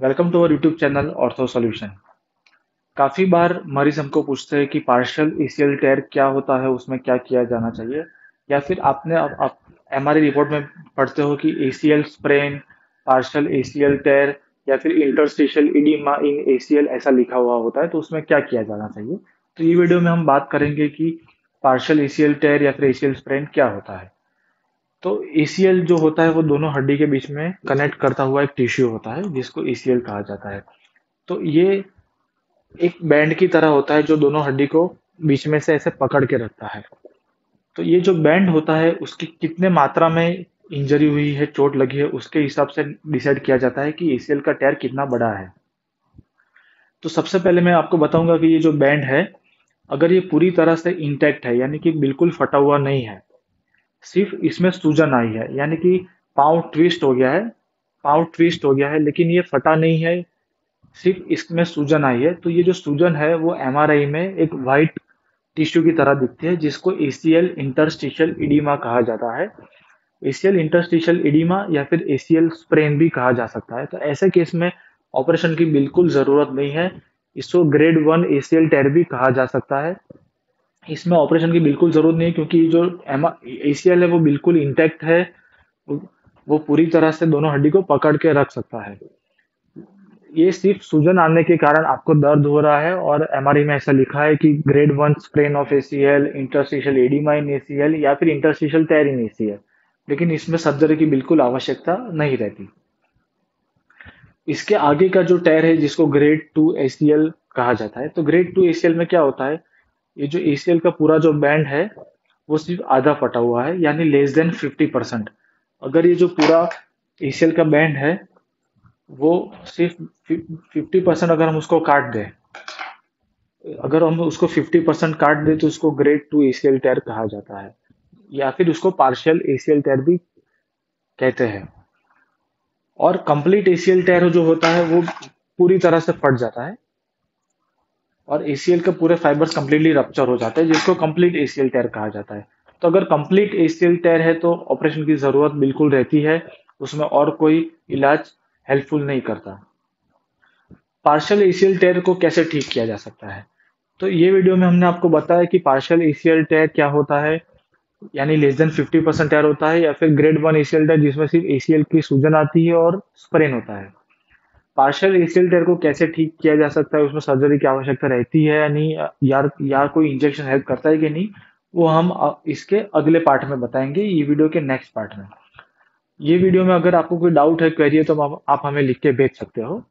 Welcome to our YouTube channel ortho solution. काफी बार मरीज हमको पूछते हैं कि पार्शियल एसीएल टेयर क्या होता है, उसमें क्या किया जाना चाहिए। या फिर आपने आप एमआरआई रिपोर्ट में पढ़ते हो कि एसीएल स्प्रेन, पार्शियल एसीएल टेयर या फिर इंटरस्टिशियल इडीमा इन एसीएल ऐसा लिखा हुआ होता है, तो उसमें क्या किया जाना चाहिए। तो ये वीडियो में हम बात करेंगे कि पार्शियल एसीएल टेयर या फिर एसीएल स्प्रेन क्या होता है। तो एसीएल जो होता है वो दोनों हड्डी के बीच में कनेक्ट करता हुआ एक टिश्यू होता है जिसको एसीएल कहा जाता है। तो ये एक बैंड की तरह होता है जो दोनों हड्डी को बीच में से ऐसे पकड़ के रखता है। तो ये जो बैंड होता है उसकी कितने मात्रा में इंजरी हुई है, चोट लगी है, उसके हिसाब से डिसाइड किया जाता है कि एसीएल का टेयर कितना बड़ा है। तो सबसे पहले मैं आपको बताऊंगा कि ये जो बैंड है, अगर ये पूरी तरह से इंटैक्ट है यानी कि बिल्कुल फटा हुआ नहीं है, सिर्फ इसमें सूजन आई है यानी कि पाँव ट्विस्ट हो गया है, पाँव ट्विस्ट हो गया है लेकिन ये फटा नहीं है, सिर्फ इसमें सूजन आई है, तो ये जो सूजन है वो एमआरआई में एक वाइट टिश्यू की तरह दिखती है जिसको एसीएल इंटरस्टिशियल इडीमा कहा जाता है। एसीएल इंटरस्टिशियल इडीमा या फिर एसीएल स्प्रेन भी कहा जा सकता है। तो ऐसे केस में ऑपरेशन की बिल्कुल जरूरत नहीं है। इसको ग्रेड 1 एसीएल टेयर भी कहा जा सकता है। इसमें ऑपरेशन की बिल्कुल जरूरत नहीं है क्योंकि जो एसीएल है वो बिल्कुल इंटैक्ट है। वो वो पूरी तरह से दोनों हड्डी को पकड़ के रख सकता है। ये सिर्फ सूजन आने के कारण आपको दर्द हो रहा है और एमआरआई में ऐसा लिखा है कि grade 1 sprain of ACL, interstitial oedema in ACL या फिर इंटरस्टिशियल टेयर इन एसीएल। लेकिन इसमें सर्जरी की बिल्कुल आवश्यकता नहीं रहती। इसके आगे का जो टेयर है जिसको ग्रेड 2 एसीएल कहा जाता है, तो ग्रेड 2 एसीएल में क्या होता है, ये जो एसीएल का पूरा जो बैंड है वो सिर्फ आधा फटा हुआ है यानी लेस देन 50%। अगर ये जो पूरा एसीएल का बैंड है वो सिर्फ 50% अगर हम उसको काट दें, अगर हम उसको 50% काट दें तो उसको ग्रेड 2 एसीएल टेयर कहा जाता है या फिर उसको पार्शियल एसीएल टेयर भी कहते हैं। और कंप्लीट एसीएल टेयर जो होता है वो पूरी तरह से फट जाता है और एसीएल के पूरे फाइबर्स कंप्लीटली रप्चर हो जाते हैं जिसको कंप्लीट एसीएल टेयर कहा जाता है। तो अगर कंप्लीट एसीएल टेयर है तो ऑपरेशन की जरूरत बिल्कुल रहती है, उसमें और कोई इलाज हेल्पफुल नहीं करता। पार्शियल एसीएल टेयर को कैसे ठीक किया जा सकता है, तो ये वीडियो में हमने आपको बताया कि पार्शियल एसीएल टेयर क्या होता है, यानी लेस देन 50% टेयर होता है, या फिर ग्रेड 1 एसीएल टेयर जिसमें सिर्फ एसीएल की सूजन आती है और स्प्रेन होता है। पार्शियल एसीएल टेयर को कैसे ठीक किया जा सकता है, उसमें सर्जरी की आवश्यकता रहती है या नहीं, यार कोई इंजेक्शन हेल्प करता है कि नहीं, वो हम इसके अगले पार्ट में बताएंगे, ये वीडियो के नेक्स्ट पार्ट में। ये वीडियो में अगर आपको कोई डाउट है, क्वेरी है, तो आप हमें लिख के भेज सकते हो।